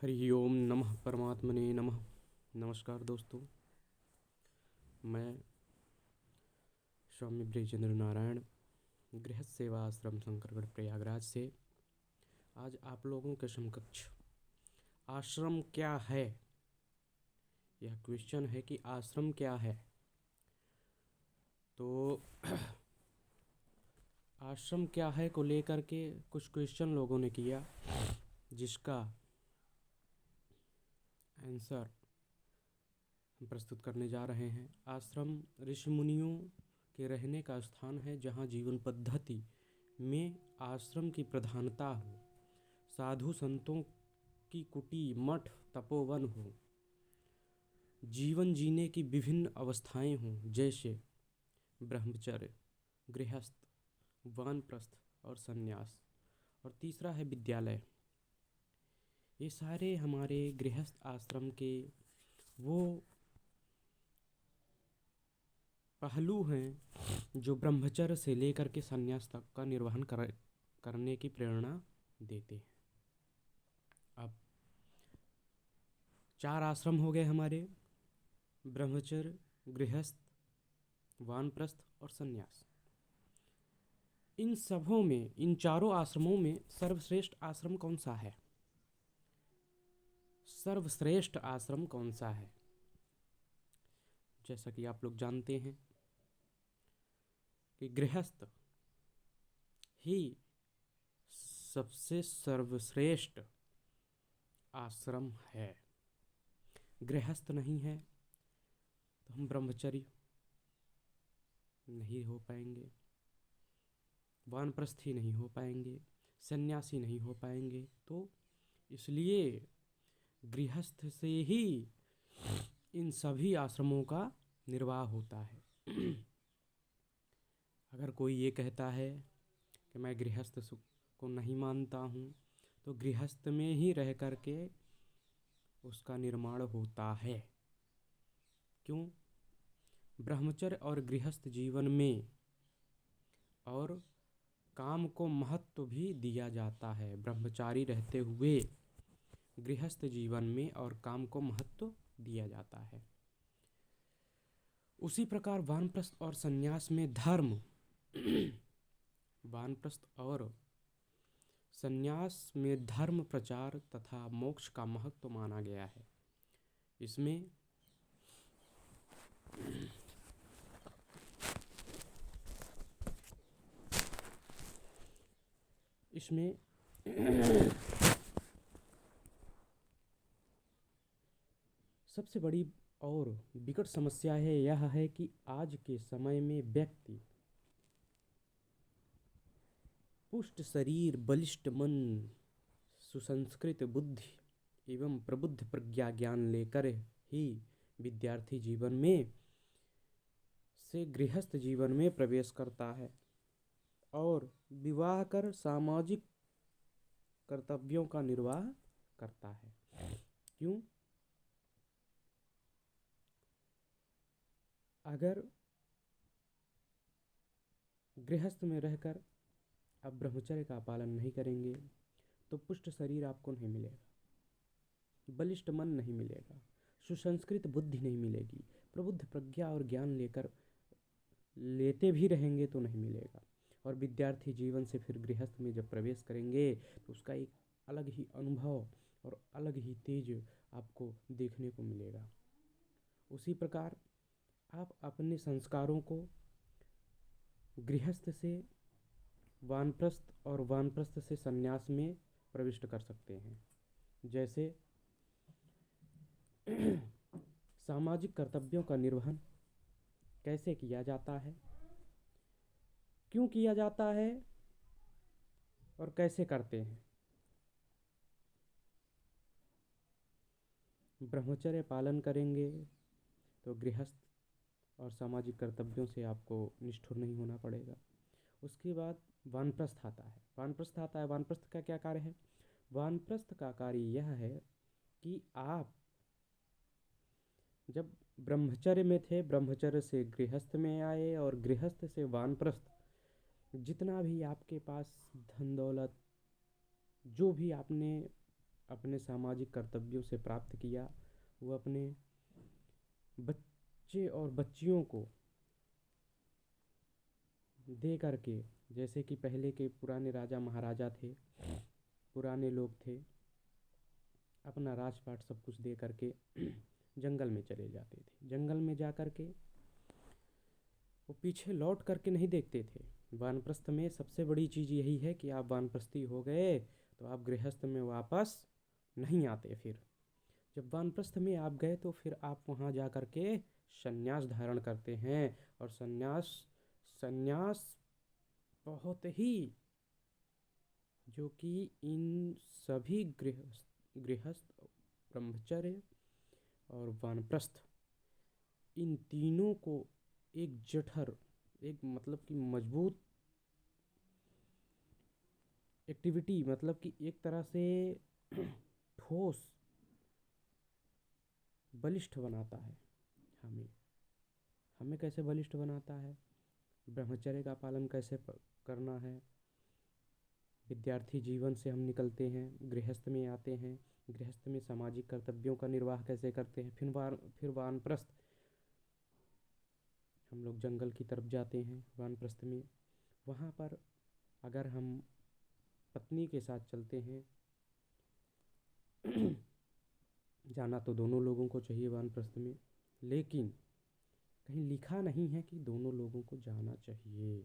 हरि ओम नमः परमात्मने नमः। नमस्कार दोस्तों, मैं स्वामी ब्रजेंद्र नारायण गृहस्थ सेवा आश्रम शंकरगढ़ प्रयागराज से आज आप लोगों के समकक्ष आश्रम क्या है, यह क्वेश्चन है कि आश्रम क्या है। तो आश्रम क्या है को लेकर के कुछ क्वेश्चन लोगों ने किया, जिसका आंसर हम प्रस्तुत करने जा रहे हैं। आश्रम ऋषि मुनियों के रहने का स्थान है, जहाँ जीवन पद्धति में आश्रम की प्रधानता हो, साधु संतों की कुटी मठ तपोवन हो, जीवन जीने की विभिन्न अवस्थाएं हों, जैसे ब्रह्मचर्य, गृहस्थ, वानप्रस्थ और संन्यास। और तीसरा है विद्यालय। ये सारे हमारे गृहस्थ आश्रम के वो पहलू हैं जो ब्रह्मचर्य से लेकर के संन्यास तक का निर्वहन करने की प्रेरणा देते हैं। अब 4 आश्रम हो गए हमारे: ब्रह्मचर्य, गृहस्थ, वानप्रस्थ और संन्यास। इन सबों में, इन चारों आश्रमों में सर्वश्रेष्ठ आश्रम कौन सा है? सर्वश्रेष्ठ आश्रम कौन सा है? जैसा कि आप लोग जानते हैं कि गृहस्थ ही सबसे सर्वश्रेष्ठ आश्रम है। गृहस्थ नहीं है तो हम ब्रह्मचर्य नहीं हो पाएंगे, वानप्रस्थी नहीं हो पाएंगे, सन्यासी नहीं हो पाएंगे। तो इसलिए गृहस्थ से ही इन सभी आश्रमों का निर्वाह होता है। अगर कोई ये कहता है कि मैं गृहस्थ को नहीं मानता हूँ, तो गृहस्थ में ही रह कर के उसका निर्माण होता है। क्यों? ब्रह्मचर्य और गृहस्थ जीवन में और काम को महत्व भी दिया जाता है। ब्रह्मचारी रहते हुए गृहस्थ जीवन में और काम को महत्व दिया जाता है। उसी प्रकार वानप्रस्थ और संन्यास में धर्म वानप्रस्थ और संन्यास में धर्म प्रचार तथा मोक्ष का महत्व माना गया है। इसमें सबसे बड़ी और विकट समस्या यह है कि आज के समय में व्यक्ति पुष्ट शरीर, बलिष्ठ मन, सुसंस्कृत बुद्धि एवं प्रबुद्ध प्रज्ञा ज्ञान लेकर ही विद्यार्थी जीवन में से गृहस्थ जीवन में प्रवेश करता है और विवाह कर सामाजिक कर्तव्यों का निर्वाह करता है। क्यों? अगर गृहस्थ में रहकर आप ब्रह्मचर्य का पालन नहीं करेंगे तो पुष्ट शरीर आपको नहीं मिलेगा, बलिष्ठ मन नहीं मिलेगा, सुसंस्कृत बुद्धि नहीं मिलेगी, प्रबुद्ध प्रज्ञा और ज्ञान लेते भी रहेंगे तो नहीं मिलेगा। और विद्यार्थी जीवन से फिर गृहस्थ में जब प्रवेश करेंगे तो उसका एक अलग ही अनुभव और अलग ही तेज आपको देखने को मिलेगा। उसी प्रकार आप अपने संस्कारों को गृहस्थ से वानप्रस्थ और वानप्रस्थ से संन्यास में प्रविष्ट कर सकते हैं। जैसे सामाजिक कर्तव्यों का निर्वहन कैसे किया जाता है, क्यों किया जाता है और कैसे करते हैं। ब्रह्मचर्य पालन करेंगे तो गृहस्थ और सामाजिक कर्तव्यों से आपको निष्ठुर नहीं होना पड़ेगा। उसके बाद वानप्रस्थ आता है। वानप्रस्थ का क्या कार्य है? वानप्रस्थ का कार्य यह है कि आप जब ब्रह्मचर्य में थे, ब्रह्मचर्य से गृहस्थ में आए और गृहस्थ से वानप्रस्थ, जितना भी आपके पास धन दौलत, जो भी आपने अपने सामाजिक कर्तव्यों से प्राप्त किया, वो अपने बच्चे और बच्चियों को दे करके, जैसे कि पहले के पुराने राजा महाराजा थे, पुराने लोग थे, अपना राजपाट सब कुछ दे करके जंगल में चले जाते थे। जंगल में जा कर के वो पीछे लौट करके नहीं देखते थे। वानप्रस्थ में सबसे बड़ी चीज़ यही है कि आप वानप्रस्थी हो गए तो आप गृहस्थ में वापस नहीं आते। फिर जब वानप्रस्थ में आप गए तो फिर आप वहाँ जा कर के संन्यास धारण करते हैं। और संन्यास बहुत ही, जो कि इन सभी गृहस्थ, ब्रह्मचर्य और वानप्रस्थ, इन तीनों को एक जठर, एक मतलब कि मजबूत एक्टिविटी, मतलब कि एक तरह से ठोस, बलिष्ठ बनाता है। हमें हमें कैसे बलिष्ठ बनाता है? ब्रह्मचर्य का पालन कैसे करना है, विद्यार्थी जीवन से हम निकलते हैं, गृहस्थ में आते हैं, गृहस्थ में सामाजिक कर्तव्यों का निर्वाह कैसे करते हैं, फिर वानप्रस्थ, हम लोग जंगल की तरफ जाते हैं। वानप्रस्थ में वहाँ पर अगर हम पत्नी के साथ चलते हैं जाना तो दोनों लोगों को चाहिए वानप्रस्थ में, लेकिन कहीं लिखा नहीं है कि दोनों लोगों को जाना चाहिए।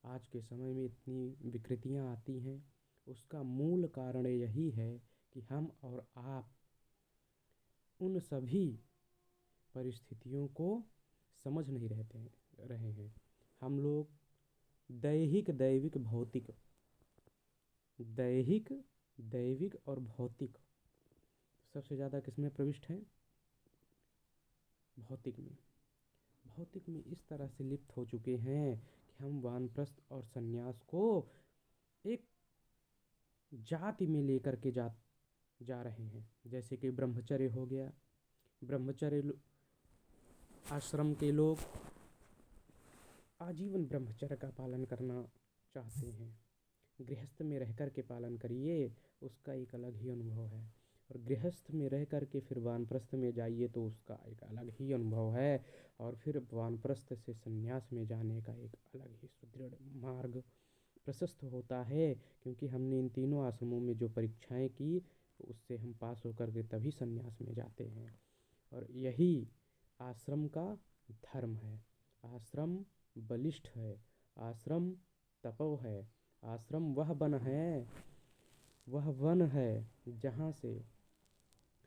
आज के समय में इतनी विकृतियाँ आती हैं, उसका मूल कारण यही है कि हम और आप उन सभी परिस्थितियों को समझ नहीं रहे हैं। हम लोग दैहिक दैविक और भौतिक, सबसे ज़्यादा किसमें प्रविष्ट हैं? भौतिक में इस तरह से लिप्त हो चुके हैं कि हम वानप्रस्थ और सन्यास को एक जाति में लेकर के जा रहे हैं। जैसे कि ब्रह्मचर्य हो गया, ब्रह्मचर्य आश्रम के लोग आजीवन ब्रह्मचर्य का पालन करना चाहते हैं। गृहस्थ में रह कर के पालन करिए, उसका एक अलग ही अनुभव है। और गृहस्थ में रह कर के फिर वानप्रस्थ में जाइए तो उसका एक अलग ही अनुभव है। और फिर वानप्रस्थ से संन्यास में जाने का एक अलग ही सुदृढ़ मार्ग प्रशस्त होता है, क्योंकि हमने इन तीनों आश्रमों में जो परीक्षाएं की उससे हम पास होकर के तभी संन्यास में जाते हैं। और यही आश्रम का धर्म है। आश्रम बलिष्ठ है, आश्रम तपो है, आश्रम वह वन है जहाँ से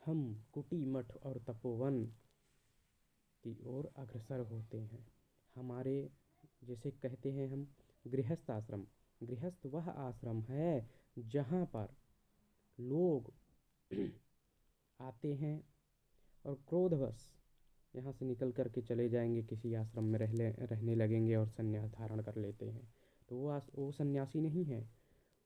हम कुटी मठ और तपोवन की ओर अग्रसर होते हैं। हमारे जैसे कहते हैं हम गृहस्थ आश्रम, गृहस्थ वह आश्रम है जहाँ पर लोग आते हैं और क्रोधवश यहाँ से निकल कर के चले जाएंगे, किसी आश्रम में रहने लगेंगे और संन्यास धारण कर लेते हैं। तो वो सन्यासी नहीं है,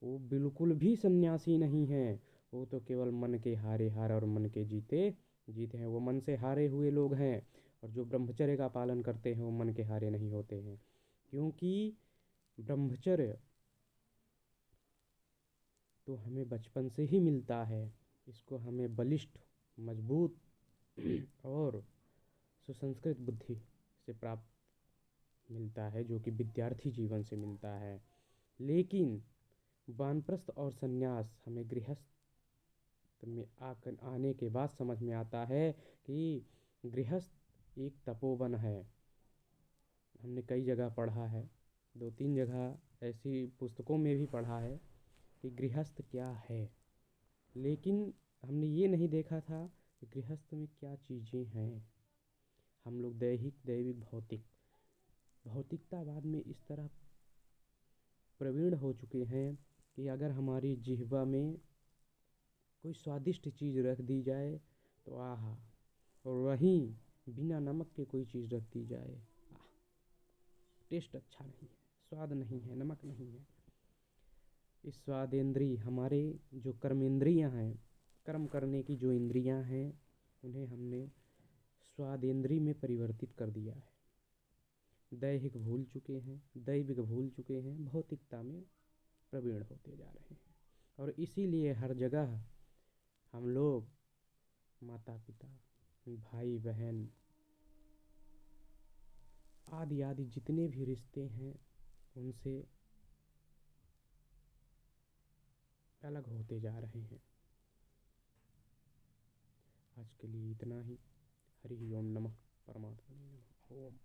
वो बिल्कुल भी सन्यासी नहीं है। वो तो केवल मन के हारे हार और मन के जीते हैं। वो मन से हारे हुए लोग हैं। और जो ब्रह्मचर्य का पालन करते हैं वो मन के हारे नहीं होते हैं, क्योंकि ब्रह्मचर्य तो हमें बचपन से ही मिलता है। इसको हमें बलिष्ठ, मजबूत और सुसंस्कृत बुद्धि से प्राप्त मिलता है, जो कि विद्यार्थी जीवन से मिलता है। लेकिन वानप्रस्थ और संन्यास हमें गृहस्थ में आने के बाद समझ में आता है कि गृहस्थ एक तपोवन है। हमने कई जगह पढ़ा है, 2-3 जगह ऐसी पुस्तकों में भी पढ़ा है कि गृहस्थ क्या है, लेकिन हमने ये नहीं देखा था कि गृहस्थ में क्या चीज़ें हैं। हम लोग दैविक भौतिकतावाद में इस तरह प्रवीण हो चुके हैं कि अगर हमारी जिह्वा में कोई स्वादिष्ट चीज़ रख दी जाए तो आहा, और वहीं बिना नमक के कोई चीज़ रख दी जाए, टेस्ट अच्छा नहीं है, स्वाद नहीं है, नमक नहीं है। इस स्वादेंद्री, हमारे जो कर्मेंद्रियां हैं, कर्म करने की जो इंद्रियां हैं, उन्हें हमने स्वादेंद्री में परिवर्तित कर दिया है। दैविक भूल चुके हैं, भौतिकता में प्रवीण होते जा रहे हैं। और इसीलिए हर जगह हम लोग माता पिता, भाई बहन आदि आदि जितने भी रिश्ते हैं उनसे अलग होते जा रहे हैं। आज के लिए इतना ही। हरि ओम नमः परमात्मा नमः ओम।